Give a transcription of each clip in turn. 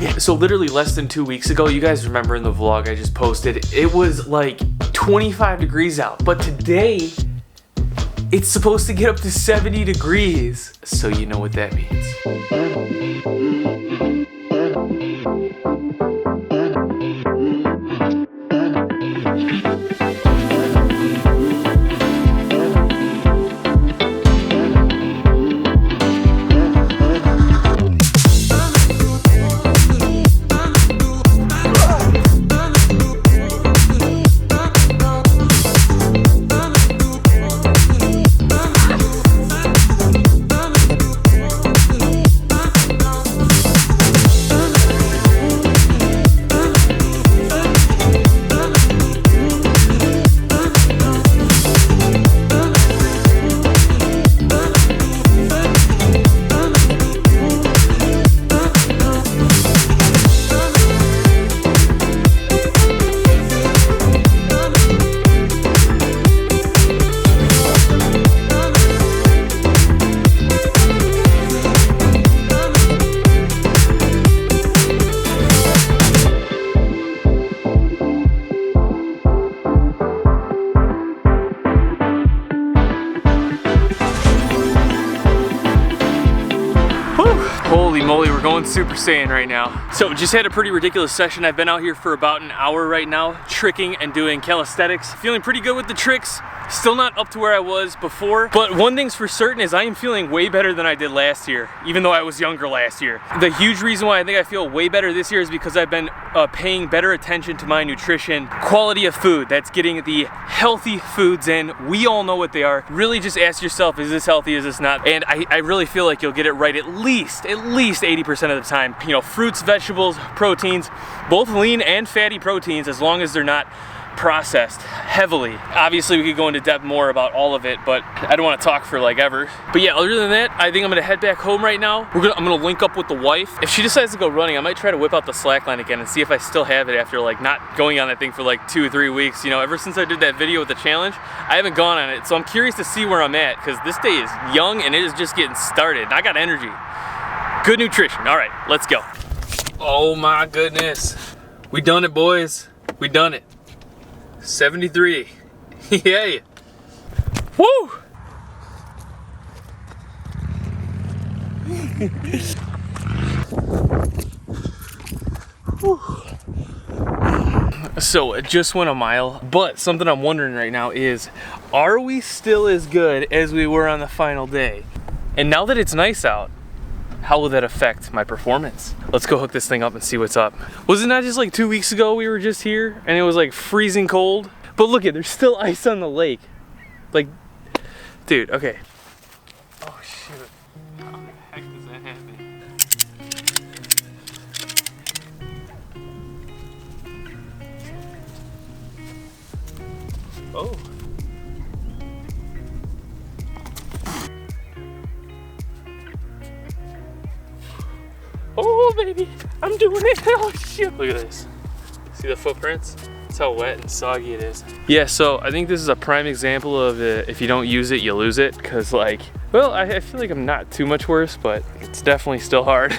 Okay, so literally less than 2 weeks ago, you guys remember in the vlog I just posted, it was like 25 degrees out, but today it's supposed to get up to 70 degrees. So you know what that means. Holy moly, we're going Super Saiyan right now. So just had a pretty ridiculous session. I've been out here for about an hour right now, tricking and doing calisthenics. Feeling pretty good with the tricks. Still not up to where I was before, but one thing's for certain is I am feeling way better than I did last year, even though I was younger last year. The huge reason why I think I feel way better this year is because I've been paying better attention to my nutrition, quality of food, that's getting the healthy foods in. We all know what they are. Really just ask yourself, is this healthy, is this not? And I really feel like you'll get it right at least 80% of the time. You know, fruits, vegetables, proteins, both lean and fatty proteins, as long as they're not processed heavily. Obviously we could go into depth more about all of it, but I don't want to talk for like ever. But yeah, other than that, I think I'm gonna head back home right now. I'm gonna link up with the wife. If she decides to go running, I might try to whip out the slackline again and see if I still have it after like not going on that thing for like 2 or 3 weeks. You know, ever since I did that video with the challenge, I haven't gone on it. So I'm curious to see where I'm at, because this day is young and it is just getting started. I got energy. Good nutrition. All right, let's go. Oh my goodness. We done it, boys. We done it. 73. Yay. Woo! So it just went a mile, but something I'm wondering right now is, are we still as good as we were on the final day? And now that it's nice out, how will that affect my performance? Let's go hook this thing up and see what's up. Was it not just like 2 weeks ago we were just here and it was like freezing cold? But look at, there's still ice on the lake. Like, dude, okay. Oh shoot, how the heck does that happen? Oh. Oh baby, I'm doing it. Oh shit. Look at this. See the footprints? That's how wet and soggy it is. Yeah, so I think this is a prime example of if you don't use it, you lose it. Cause like, well, I feel like I'm not too much worse, but it's definitely still hard.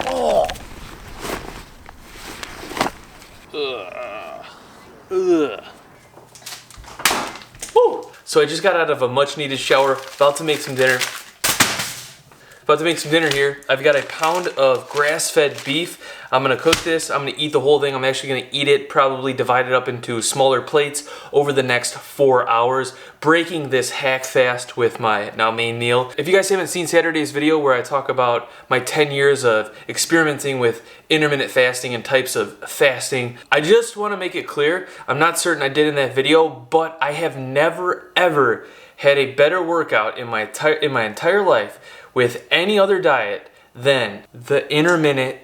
Oh. Ugh. Ugh. Woo. So I just got out of a much needed shower, about to make some dinner. Here. I've got a pound of grass-fed beef. I'm gonna cook this. I'm gonna eat the whole thing. I'm actually gonna eat it, probably divide it up into smaller plates over the next 4 hours, breaking this hack fast with my now main meal. If you guys haven't seen Saturday's video where I talk about my 10 years of experimenting with intermittent fasting and types of fasting, I just wanna make it clear, I'm not certain I did in that video, but I have never ever had a better workout in my entire life with any other diet than the intermittent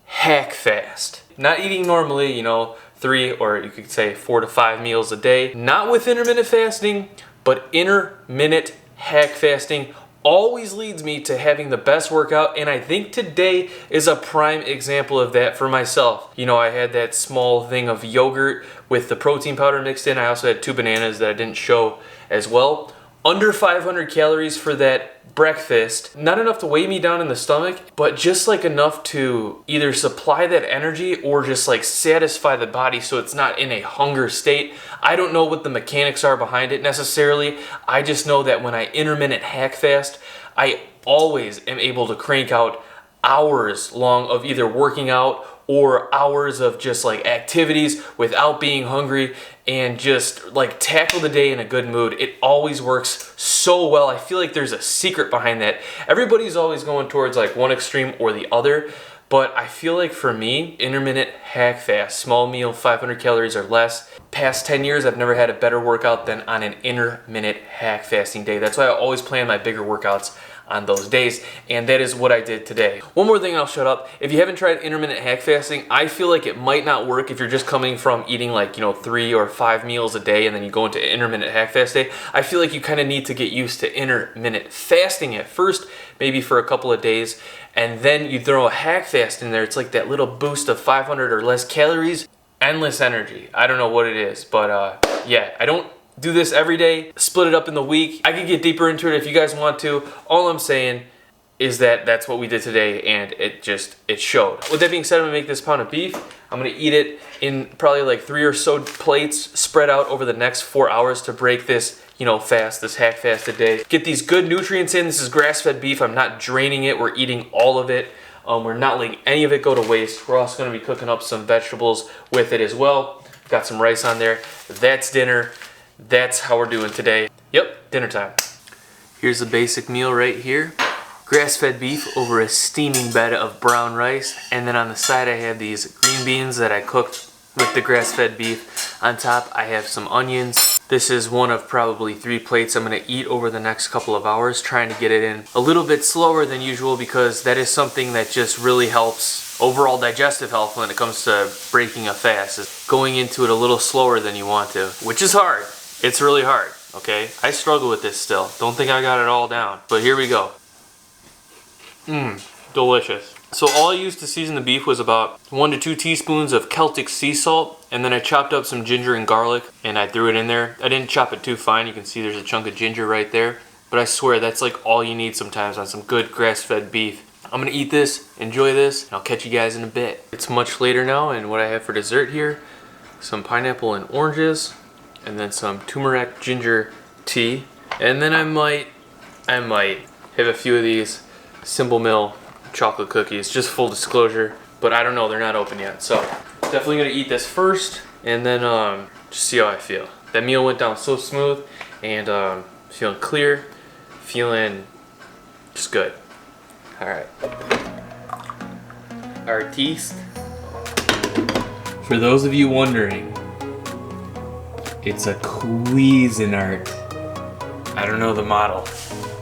hack fast. Not eating normally, you know, 3 or you could say 4 to 5 meals a day. Not with intermittent fasting, but intermittent hack fasting always leads me to having the best workout, and I think today is a prime example of that for myself. You know, I had that small thing of yogurt with the protein powder mixed in. I also had 2 bananas that I didn't show as well. Under 500 calories for that breakfast. Not enough to weigh me down in the stomach, but just like enough to either supply that energy or just like satisfy the body so it's not in a hunger state. I don't know what the mechanics are behind it necessarily. I just know that when I intermittent hack fast, I always am able to crank out hours long of either working out or hours of just like activities without being hungry and just like tackle the day in a good mood. It always works so well. I feel like there's a secret behind that. Everybody's always going towards like one extreme or the other, but I feel like for me, intermittent hack fast, small meal, 500 calories or less. Past 10 years, I've never had a better workout than on an intermittent hack fasting day. That's why I always plan my bigger workouts on those days, and that is what I did today. One more thing, I'll shut up. If you haven't tried intermittent hack fasting, I feel like it might not work if you're just coming from eating like, 3 or 5 meals a day and then you go into intermittent hack fast day. I feel like you kind of need to get used to intermittent fasting at first, maybe for a couple of days, and then you throw a hack fast in there. It's like that little boost of 500 or less calories, endless energy. I don't know what it is, but yeah, I don't do this every day, split it up in the week. I could get deeper into it if you guys want to. All I'm saying is that that's what we did today, and it showed. With that being said, I'm gonna make this pound of beef. I'm gonna eat it in probably like 3 or so plates spread out over the next 4 hours to break this, fast, this hack fast a day. Get these good nutrients in. This is grass-fed beef. I'm not draining it. We're eating all of it. We're not letting any of it go to waste. We're also gonna be cooking up some vegetables with it as well. Got some rice on there. That's dinner. That's how we're doing today. Yep, dinner time. Here's the basic meal right here. Grass-fed beef over a steaming bed of brown rice. And then on the side I have these green beans that I cooked with the grass-fed beef. On top I have some onions. This is one of probably 3 plates I'm gonna eat over the next couple of hours, trying to get it in a little bit slower than usual because that is something that just really helps overall digestive health when it comes to breaking a fast, is going into it a little slower than you want to, which is hard. It's really hard, okay? I struggle with this still. Don't think I got it all down, but here we go. Delicious. So all I used to season the beef was about 1 to 2 teaspoons of Celtic sea salt, and then I chopped up some ginger and garlic and I threw it in there. I didn't chop it too fine. You can see there's a chunk of ginger right there, but I swear that's like all you need sometimes on some good grass-fed beef. I'm gonna eat this, enjoy this, and I'll catch you guys in a bit. It's much later now, and what I have for dessert here, some pineapple and oranges, and then some turmeric ginger tea, and then I might have a few of these Simple Mill chocolate cookies, just full disclosure, but I don't know, they're not open yet, so definitely gonna eat this first and then just see how I feel. That meal went down so smooth, and feeling clear, feeling just good. All right, artiste. For those of you wondering, it's a Cuisinart. I don't know the model,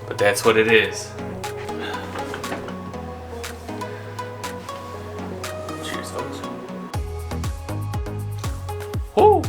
but that's what it is. Cheers, folks. Woo!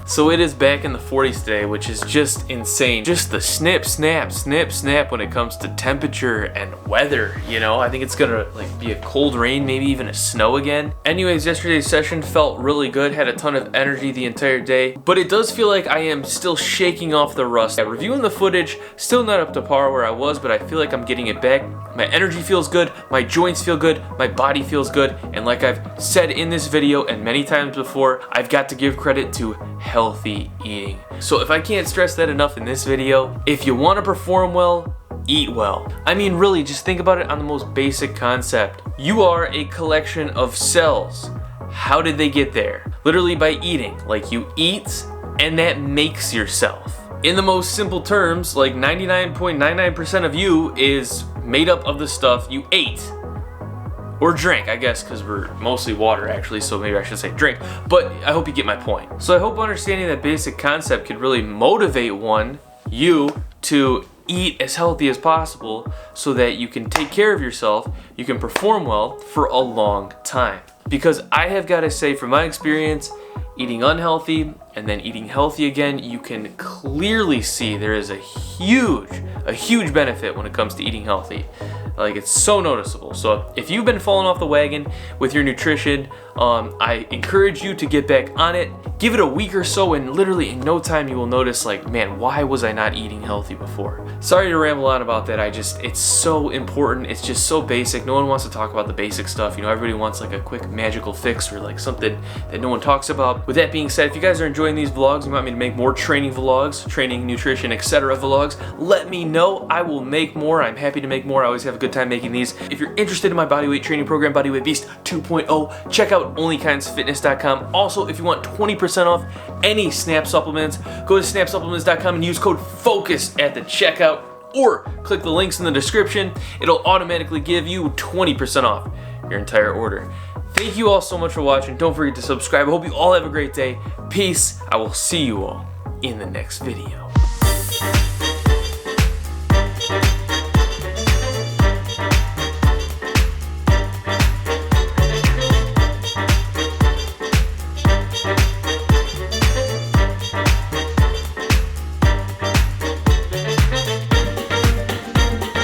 So it is back in the 40s today, which is just insane. Just the snip, snap, snip, snap when it comes to temperature and weather, I think it's gonna be a cold rain, maybe even a snow again. Anyways, yesterday's session felt really good, had a ton of energy the entire day, but it does feel like I am still shaking off the rust. Reviewing the footage, still not up to par where I was, but I feel like I'm getting it back. My energy feels good, my joints feel good, my body feels good, and like I've said in this video and many times before, I've got to give credit to healthy eating. So if I can't stress that enough in this video, if you want to perform well, eat well. I mean, really, just think about it on the most basic concept. You are a collection of cells. How did they get there? Literally by eating. Like, you eat and that makes yourself. In the most simple terms, like 99.99% of you is made up of the stuff you ate. Or drink, I guess, because we're mostly water actually, so maybe I should say drink. But I hope you get my point. So I hope understanding that basic concept could really motivate you to eat as healthy as possible so that you can take care of yourself, you can perform well for a long time. Because I have got to say, from my experience, eating unhealthy and then eating healthy again, you can clearly see there is a huge benefit when it comes to eating healthy. Like, it's so noticeable. So if you've been falling off the wagon with your nutrition, I encourage you to get back on it. Give it a week or so, and literally in no time you will notice, like, man, why was I not eating healthy before? Sorry to ramble on about that. It's so important. It's just so basic. No one wants to talk about the basic stuff. You know, everybody wants like a quick magical fix or like something that no one talks about. With that being said, if you guys are enjoying these vlogs, you want me to make more training vlogs, training, nutrition, etc. vlogs, let me know. I will make more. I'm happy to make more. I always have a good time making these. If you're interested in my bodyweight training program, Bodyweight Beast 2.0, check out onlykindsfitness.com. Also, if you want 20% off any Snap supplements, go to snapsupplements.com and use code FOCUS at the checkout, or click the links in the description. It'll automatically give you 20% off your entire order. Thank you all so much for watching. Don't forget to subscribe. I hope you all have a great day. Peace. I will see you all in the next video.